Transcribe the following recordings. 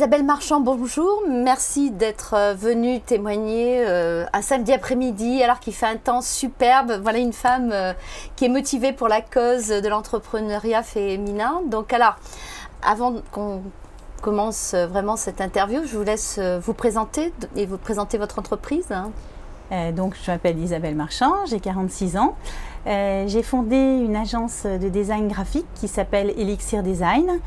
Isabelle Marchand, bonjour. Merci d'être venue témoigner un samedi après-midi alors qu'il fait un temps superbe. Voilà une femme qui est motivée pour la cause de l'entrepreneuriat féminin. Donc alors, avant qu'on commence vraiment cette interview, je vous laisse vous présenter et vous présenter votre entreprise. Donc je m'appelle Isabelle Marchand, j'ai 46 ans. J'ai fondé une agence de design graphique qui s'appelle Elixir Design,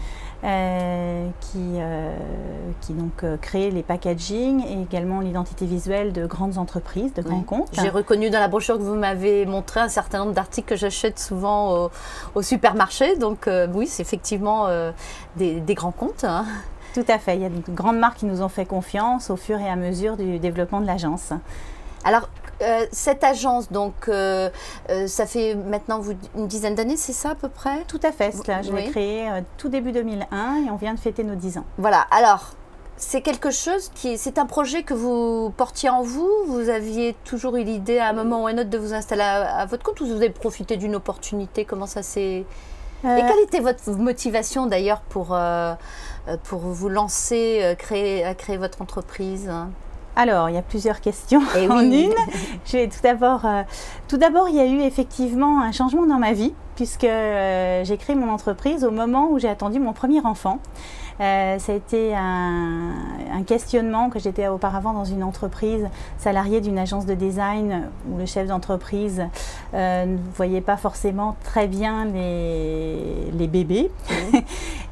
qui donc crée les packaging et également l'identité visuelle de grandes entreprises, de grands comptes. J'ai reconnu dans la brochure que vous m'avez montré un certain nombre d'articles que j'achète souvent au supermarché. Donc oui, c'est effectivement des grands comptes. Hein. Tout à fait, il y a de grandes marques qui nous ont fait confiance au fur et à mesure du développement de l'agence. Alors, cette agence, donc, ça fait maintenant une dizaine d'années, c'est ça à peu près? Tout à fait, je l'ai créée tout début 2001 et on vient de fêter nos 10 ans. Voilà, alors, c'est quelque chose c'est un projet que vous portiez en vous? Vous aviez toujours eu l'idée à un moment ou à un autre de vous installer à votre compte ou vous avez profité d'une opportunité? Comment ça s'est... Et quelle était votre motivation d'ailleurs pour vous lancer, à créer votre entreprise? Alors, il y a plusieurs questions en une. Je vais tout d'abord, il y a eu effectivement un changement dans ma vie puisque j'ai créé mon entreprise au moment où j'ai attendu mon premier enfant. Ça a été un questionnement que j'étais auparavant dans une entreprise salariée d'une agence de design où le chef d'entreprise ne voyait pas forcément très bien les bébés.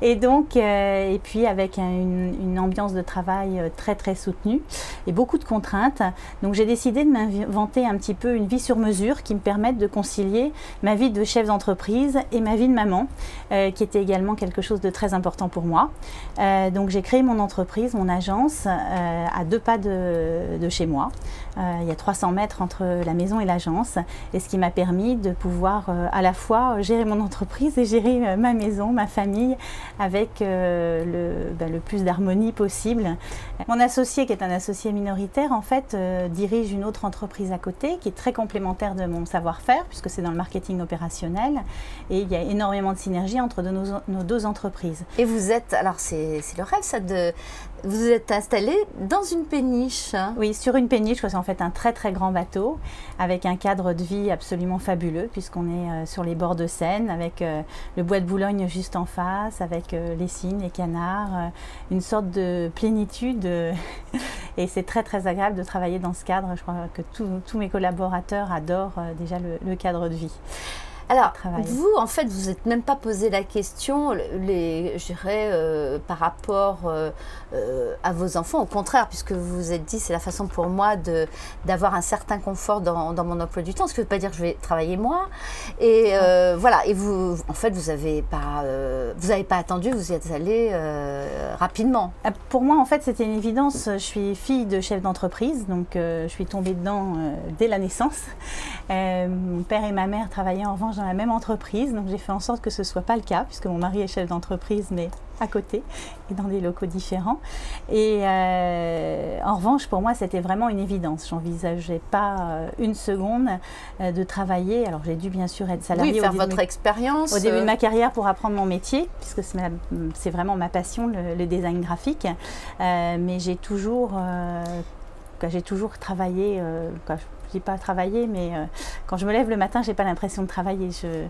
Et donc, et puis avec une ambiance de travail très très soutenue et beaucoup de contraintes. Donc j'ai décidé de m'inventer un petit peu une vie sur mesure qui me permette de concilier ma vie de chef d'entreprise et ma vie de maman, qui était également quelque chose de très important pour moi. Donc j'ai créé mon entreprise, mon agence, à 2 pas de chez moi. Il y a 300 mètres entre la maison et l'agence, et ce qui m'a permis de pouvoir à la fois gérer mon entreprise et gérer ma maison, ma famille, avec le plus d'harmonie possible. Mon associé, qui est un associé minoritaire, en fait, dirige une autre entreprise à côté, qui est très complémentaire de mon savoir-faire, puisque c'est dans le marketing opérationnel, et il y a énormément de synergie entre nos 2 entreprises. Et vous êtes, alors c'est le rêve ça, vous êtes installé dans une péniche. Oui, sur une péniche, c'est en fait un très très grand bateau avec un cadre de vie absolument fabuleux puisqu'on est sur les bords de Seine avec le bois de Boulogne juste en face, avec les cygnes, les canards, une sorte de plénitude et c'est très très agréable de travailler dans ce cadre. Je crois que tous mes collaborateurs adorent déjà le cadre de vie. Alors, vous, en fait, vous n'êtes même pas posé la question, je dirais, par rapport à vos enfants. Au contraire, puisque vous vous êtes dit, c'est la façon pour moi d'avoir un certain confort dans mon emploi du temps. Ce qui ne veut pas dire que je vais travailler moi. Et voilà. Et vous, en fait, vous n'avez pas attendu, vous y êtes allé rapidement. Pour moi, en fait, c'était une évidence. Je suis fille de chef d'entreprise, donc je suis tombée dedans dès la naissance. Mon père et ma mère travaillaient en revanche dans la même entreprise, donc j'ai fait en sorte que ce ne soit pas le cas, puisque mon mari est chef d'entreprise, mais à côté, et dans des locaux différents. Et en revanche, pour moi, c'était vraiment une évidence. Je n'envisageais pas une seconde de travailler. Alors, j'ai dû bien sûr être salariée. Oui, faire votre expérience. Au début de ma carrière pour apprendre mon métier, puisque c'est vraiment ma passion, le design graphique. Mais j'ai toujours travaillé. Je dis pas travailler, mais quand je me lève le matin, j'ai pas l'impression de travailler. Je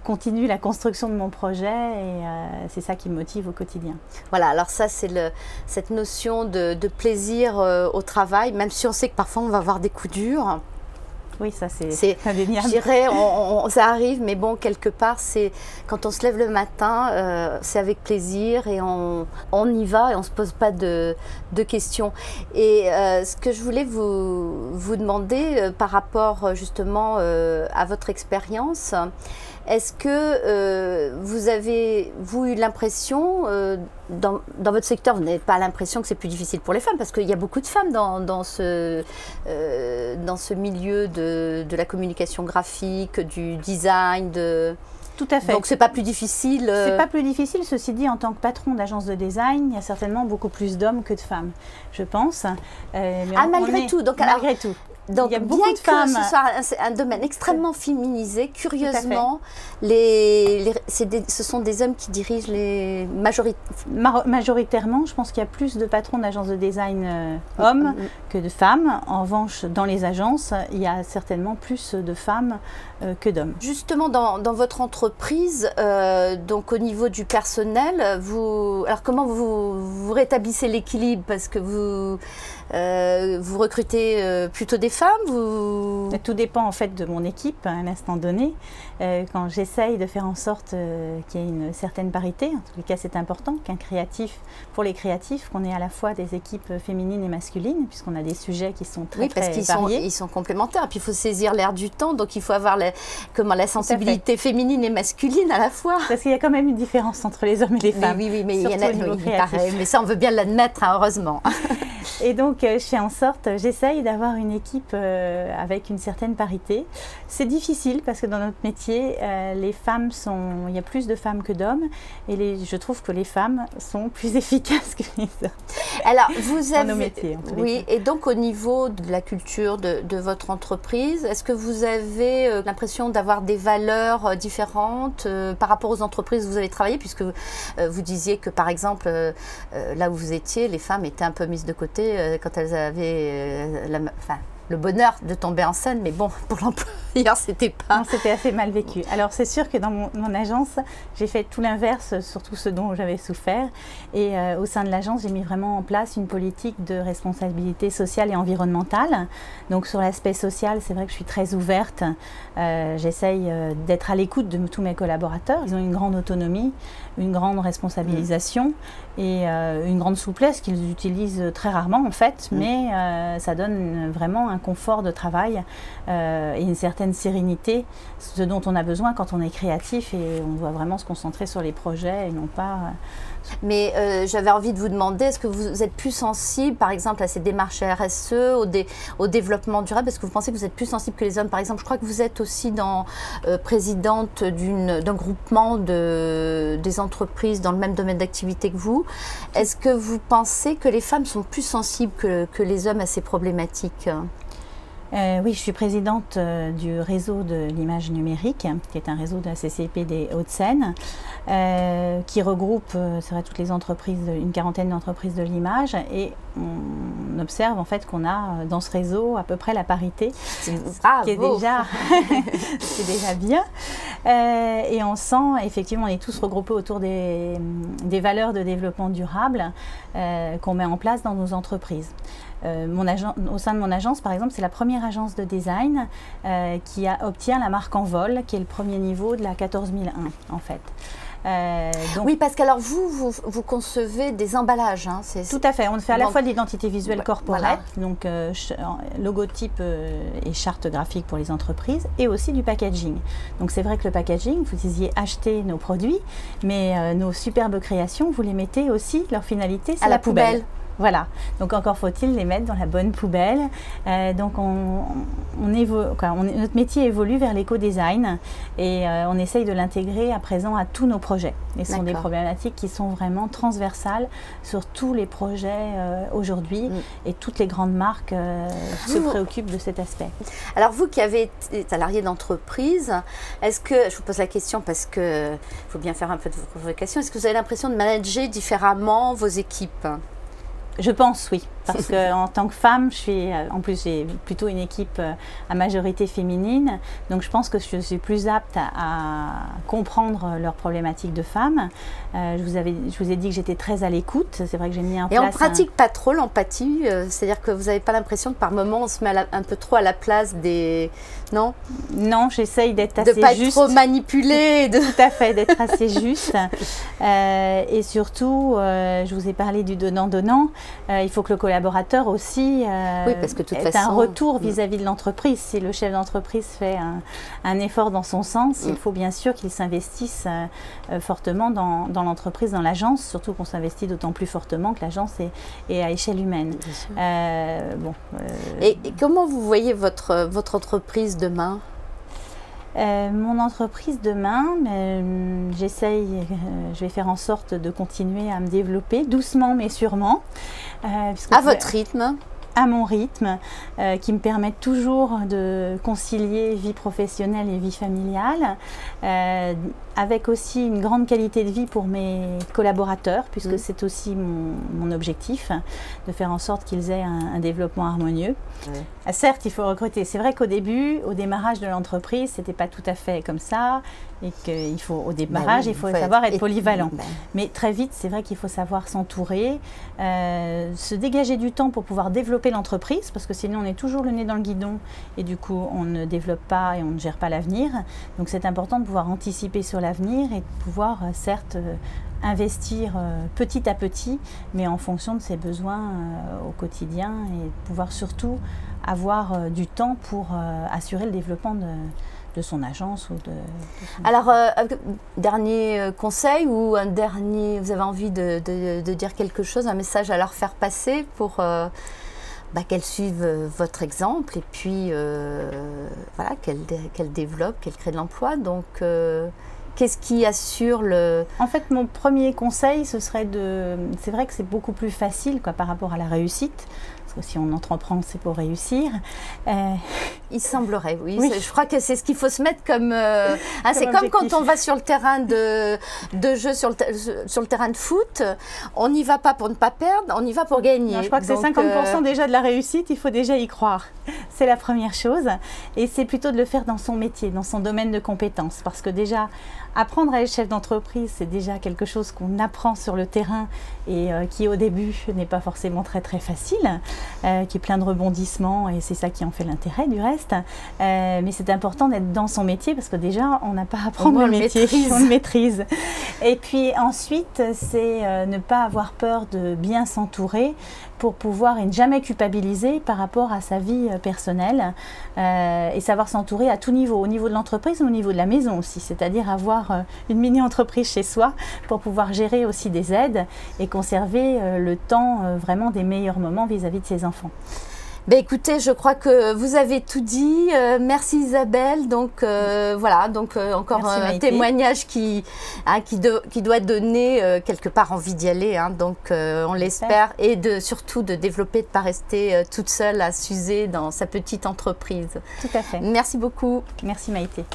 continue la construction de mon projet et c'est ça qui me motive au quotidien. Voilà, alors ça c'est cette notion de plaisir au travail, même si on sait que parfois on va avoir des coups durs. Oui, ça c'est indéniable. Je dirais, ça arrive, mais bon, quelque part, c'est quand on se lève le matin, c'est avec plaisir et on y va et on ne se pose pas de questions. Et ce que je voulais vous demander par rapport justement à votre expérience, est-ce que vous avez eu l'impression, dans votre secteur, vous n'avez pas l'impression que c'est plus difficile pour les femmes, parce qu'il y a beaucoup de femmes dans ce milieu de la communication graphique, du design, Tout à fait. Donc c'est pas plus difficile. C'est pas plus difficile, ceci dit, en tant que patron d'agence de design, il y a certainement beaucoup plus d'hommes que de femmes, je pense. Malgré tout. Donc, malgré tout. Donc, il y a beaucoup de femmes. Ce soit un domaine extrêmement féminisé, curieusement, ce sont des hommes qui dirigent les majoritairement. Je pense qu'il y a plus de patrons d'agences de design hommes que de femmes. En revanche, dans les agences, il y a certainement plus de femmes que d'hommes. Justement, dans votre entreprise, donc au niveau du personnel, alors comment vous rétablissez l'équilibre? Parce que vous recrutez plutôt des femmes? Tout dépend en fait de mon équipe à un instant donné. Quand j'essaye de faire en sorte qu'il y ait une certaine parité, en tous les cas c'est important pour les créatifs, qu'on ait à la fois des équipes féminines et masculines, puisqu'on a des sujets qui sont très variés. Ils sont complémentaires. Puis il faut saisir l'air du temps, donc il faut avoir la sensibilité féminine et masculine à la fois. Parce qu'il y a quand même une différence entre les hommes et les femmes. Oui, mais il y en a pareil. Mais ça, on veut bien l'admettre, hein, heureusement. Et donc, j'essaye d'avoir une équipe avec une certaine parité. C'est difficile parce que dans notre métier, il y a plus de femmes que d'hommes et je trouve que les femmes sont plus efficaces que les hommes. Alors, vous avez... dans nos métiers, en tous les oui, cas. et donc au niveau de la culture de votre entreprise, est-ce que vous avez l'impression d'avoir des valeurs différentes par rapport aux entreprises où vous avez travaillé, puisque vous disiez que par exemple, là où vous étiez, les femmes étaient un peu mises de côté quand elles avaient le bonheur de tomber enceinte, mais bon, pour l'employeur, c'était pas... Non, c'était assez mal vécu. Alors, c'est sûr que dans mon agence, j'ai fait tout l'inverse, surtout ce dont j'avais souffert. Et au sein de l'agence, j'ai mis vraiment en place une politique de responsabilité sociale et environnementale. Donc, sur l'aspect social, c'est vrai que je suis très ouverte. J'essaye d'être à l'écoute de tous mes collaborateurs. Ils ont une grande autonomie, une grande responsabilisation et une grande souplesse qu'ils utilisent très rarement, en fait. Mais ça donne vraiment un confort de travail et une certaine sérénité, ce dont on a besoin quand on est créatif et on doit vraiment se concentrer sur les projets et non pas... Mais j'avais envie de vous demander, est-ce que vous êtes plus sensible, par exemple, à ces démarches RSE, au développement durable? Est-ce que vous pensez que vous êtes plus sensible que les hommes? Par exemple, je crois que vous êtes aussi présidente d'un groupement des entreprises dans le même domaine d'activité que vous. Est-ce que vous pensez que les femmes sont plus sensibles que les hommes à ces problématiques? Oui, je suis présidente du réseau de l'image numérique, qui est un réseau de la CCIP des Hauts-de-Seine, qui regroupe toutes les entreprises, une quarantaine d'entreprises de l'image, et on observe en fait qu'on a dans ce réseau à peu près la parité, ce qui est déjà, c'est déjà bien. Et on sent, effectivement, on est tous regroupés autour des valeurs de développement durable qu'on met en place dans nos entreprises. Au sein de mon agence, par exemple, c'est la première agence de design qui obtient la marque en vol, qui est le premier niveau de la 14001 en fait. Donc, oui, parce qu'alors vous concevez des emballages. Hein, tout à fait, on fait à la fois de l'identité visuelle corporate, donc logotype et charte graphique pour les entreprises, et aussi du packaging. Donc c'est vrai que le packaging, vous disiez acheter nos produits, mais nos superbes créations, vous les mettez aussi, leur finalité, c'est la poubelle. Voilà, donc encore faut-il les mettre dans la bonne poubelle. Donc notre métier évolue vers l'éco-design et on essaye de l'intégrer à présent à tous nos projets. Et ce sont des problématiques qui sont vraiment transversales sur tous les projets aujourd'hui et toutes les grandes marques se préoccupent de cet aspect. Alors vous qui avez été salarié d'entreprise, est-ce que, je vous pose la question parce qu'il faut bien faire un peu de provocation, est-ce que vous avez l'impression de manager différemment vos équipes ? Je pense, oui, parce qu'en tant que femme, en plus j'ai plutôt une équipe à majorité féminine, donc je pense que je suis plus apte à comprendre leurs problématiques de femmes. Je vous ai dit que j'étais très à l'écoute, c'est vrai que j'ai mis en place... Et on ne pratique pas trop l'empathie, c'est-à-dire que vous n'avez pas l'impression que par moment on se met un peu trop à la place des... Non? Non, j'essaye d'être assez juste. De ne pas être trop manipulée. Tout à fait, d'être assez juste. Et surtout, je vous ai parlé du donnant-donnant. Il faut que le collaborateur aussi ait un retour vis-à-vis de l'entreprise. Si le chef d'entreprise fait un effort dans son sens, il faut bien sûr qu'il s'investisse fortement dans l'entreprise, dans l'agence, surtout qu'on s'investit d'autant plus fortement que l'agence est à échelle humaine. Et comment vous voyez votre entreprise demain ? Mon entreprise demain, je vais faire en sorte de continuer à me développer doucement mais sûrement. À votre rythme ? à mon rythme, qui me permettent toujours de concilier vie professionnelle et vie familiale, avec aussi une grande qualité de vie pour mes collaborateurs, puisque c'est aussi mon objectif, de faire en sorte qu'ils aient un développement harmonieux. Certes, il faut recruter. C'est vrai qu'au début, au démarrage de l'entreprise, c'était pas tout à fait comme ça, et qu'il faut, au démarrage, il faut savoir être polyvalent. Mais très vite, c'est vrai qu'il faut savoir s'entourer, se dégager du temps pour pouvoir développer l'entreprise, parce que sinon on est toujours le nez dans le guidon, et du coup on ne développe pas et on ne gère pas l'avenir. Donc c'est important de pouvoir anticiper sur l'avenir et de pouvoir, certes, investir petit à petit, mais en fonction de ses besoins au quotidien, et pouvoir surtout avoir du temps pour assurer le développement de son agence ou de son... Alors, dernier conseil ou un dernier, vous avez envie de dire quelque chose, un message à leur faire passer pour qu'elles suivent votre exemple, et puis voilà, qu'elles développent, qu'elles créent de l'emploi. Donc, qu'est-ce qui assure le... En fait, mon premier conseil, ce serait de... C'est vrai que c'est beaucoup plus facile par rapport à la réussite. Parce que si on entreprend, c'est pour réussir. Il semblerait, oui. Je crois que c'est ce qu'il faut se mettre comme... c'est comme quand on va sur le terrain de jeu, sur le terrain de foot. On n'y va pas pour ne pas perdre, on y va pour gagner. Non, je crois que c'est 50% déjà de la réussite, il faut déjà y croire. C'est la première chose. Et c'est plutôt de le faire dans son métier, dans son domaine de compétences. Parce que déjà, apprendre à être chef d'entreprise, c'est déjà quelque chose qu'on apprend sur le terrain et qui au début n'est pas forcément très facile, qui est plein de rebondissements, et c'est ça qui en fait l'intérêt du reste. Mais c'est important d'être dans son métier, parce que déjà on n'a pas à apprendre le métier, on le maîtrise. Et puis ensuite, c'est ne pas avoir peur de bien s'entourer pour pouvoir et ne jamais culpabiliser par rapport à sa vie personnelle, et savoir s'entourer à tout niveau, au niveau de l'entreprise, au niveau de la maison aussi, c'est-à-dire avoir une mini-entreprise chez soi pour pouvoir gérer aussi des aides et conserver le temps vraiment des meilleurs moments vis-à-vis de ses enfants. Écoutez, je crois que vous avez tout dit. Merci Isabelle. Donc voilà, donc encore un témoignage qui doit donner quelque part envie d'y aller. Donc on l'espère, et surtout de développer, de ne pas rester toute seule à s'user dans sa petite entreprise. Tout à fait. Merci beaucoup. Merci Maïté.